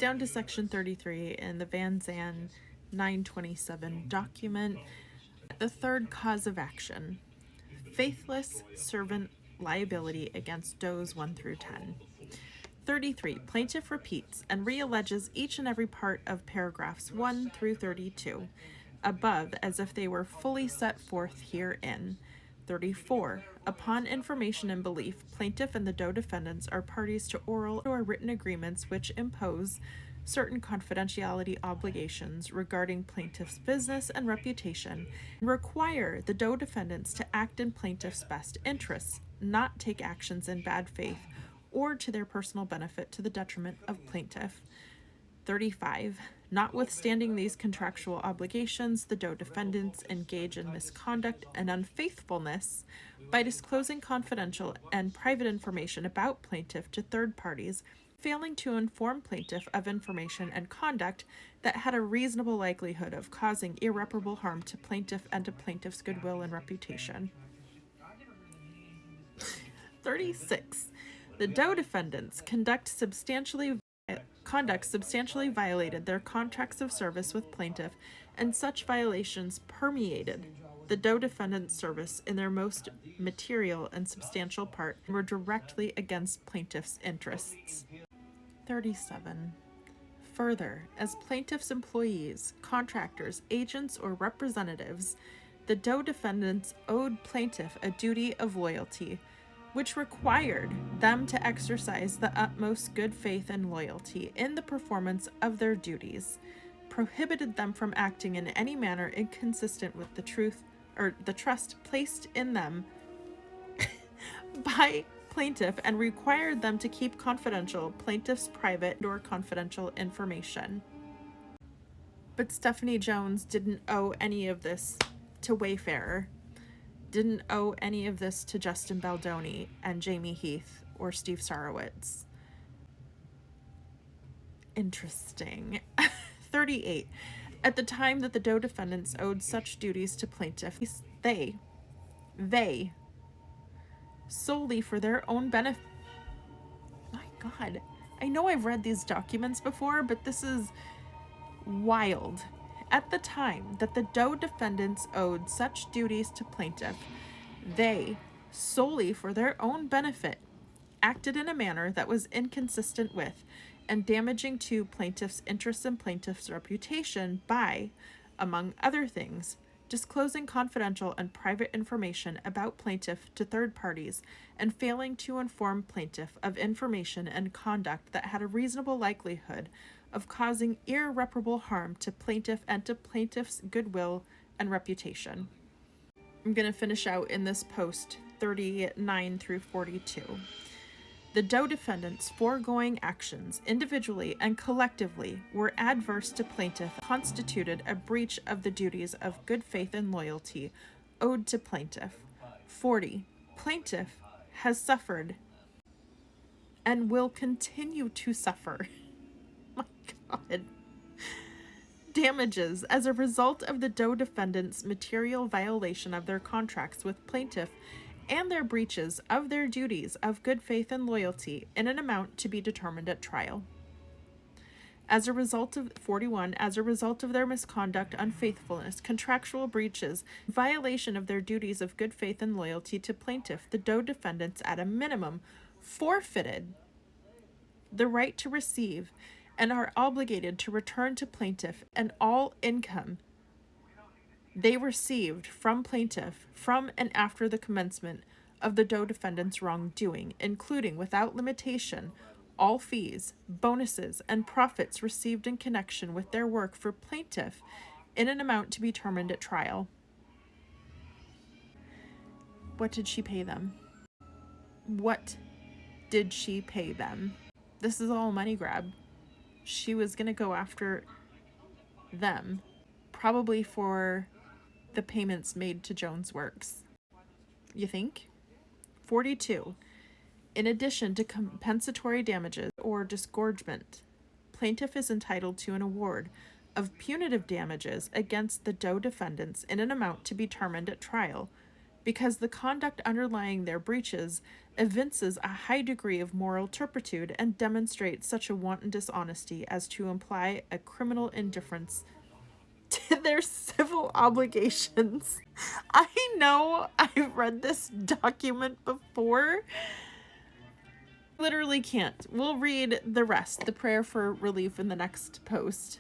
down to section 33 in the Vanzan 927 document. The third cause of action, faithless servant liability against does 1 through 10. 33. Plaintiff repeats and realleges each and every part of paragraphs 1 through 32 above as if they were fully set forth herein. 34. Upon information and belief, plaintiff and the doe defendants are parties to oral or written agreements which impose certain confidentiality obligations regarding plaintiff's business and reputation, and require the doe defendants to act in plaintiff's best interests, not take actions in bad faith or to their personal benefit to the detriment of plaintiff. 35. Notwithstanding these contractual obligations, the doe defendants engage in misconduct and unfaithfulness by disclosing confidential and private information about plaintiff to third parties, failing to inform plaintiff of information and conduct that had a reasonable likelihood of causing irreparable harm to plaintiff and to plaintiff's goodwill and reputation. 36. The doe defendants conduct substantially violated their contracts of service with plaintiff, and such violations permeated the doe defendant's service in their most material and substantial part, and were directly against plaintiff's interests. 37. Further, as plaintiff's employees, contractors, agents, or representatives, the doe defendants owed plaintiff a duty of loyalty, which required them to exercise the utmost good faith and loyalty in the performance of their duties, prohibited them from acting in any manner inconsistent with the truth or the trust placed in them by plaintiff, and required them to keep confidential plaintiff's private or confidential information. But Stephanie Jones didn't owe any of this to Wayfarer, didn't owe any of this to Justin Baldoni and Jamey Heath or Steve Sarowitz. Interesting. 38. At the time that the doe defendants owed such duties to plaintiff, they solely for their own benefit. My God, I know I've read these documents before, but this is wild. At the time that the doe defendants owed such duties to plaintiff, they, solely for their own benefit, acted in a manner that was inconsistent with and damaging to plaintiff's interests and plaintiff's reputation by, among other things, disclosing confidential and private information about plaintiff to third parties, and failing to inform plaintiff of information and conduct that had a reasonable likelihood of causing irreparable harm to plaintiff and to plaintiff's goodwill and reputation. I'm going to finish out in this post 39 through 42. The doe defendants' foregoing actions, individually and collectively, were adverse to plaintiff, constituted a breach of the duties of good faith and loyalty owed to plaintiff. 40. Plaintiff has suffered and will continue to suffer. My God. Damages as a result of the doe defendants' material violation of their contracts with plaintiff and their breaches of their duties of good faith and loyalty in an amount to be determined at trial. As a result of 41, as a result of their misconduct, unfaithfulness, contractual breaches, violation of their duties of good faith and loyalty to plaintiff, the doe defendants at a minimum forfeited the right to receive and are obligated to return to plaintiff and all income they received from plaintiff from and after the commencement of the doe defendant's wrongdoing, including without limitation all fees, bonuses, and profits received in connection with their work for plaintiff in an amount to be determined at trial. What did she pay them? What did she pay them? This is all a money grab. She was going to go after them, probably for the payments made to Jones Works. You think? 42. In addition to compensatory damages or disgorgement, plaintiff is entitled to an award of punitive damages against the doe defendants in an amount to be determined at trial, because the conduct underlying their breaches evinces a high degree of moral turpitude and demonstrates such a wanton dishonesty as to imply a criminal indifference to their civil obligations. I know I've read this document before. Literally can't. We'll read the rest, the prayer for relief, in the next post.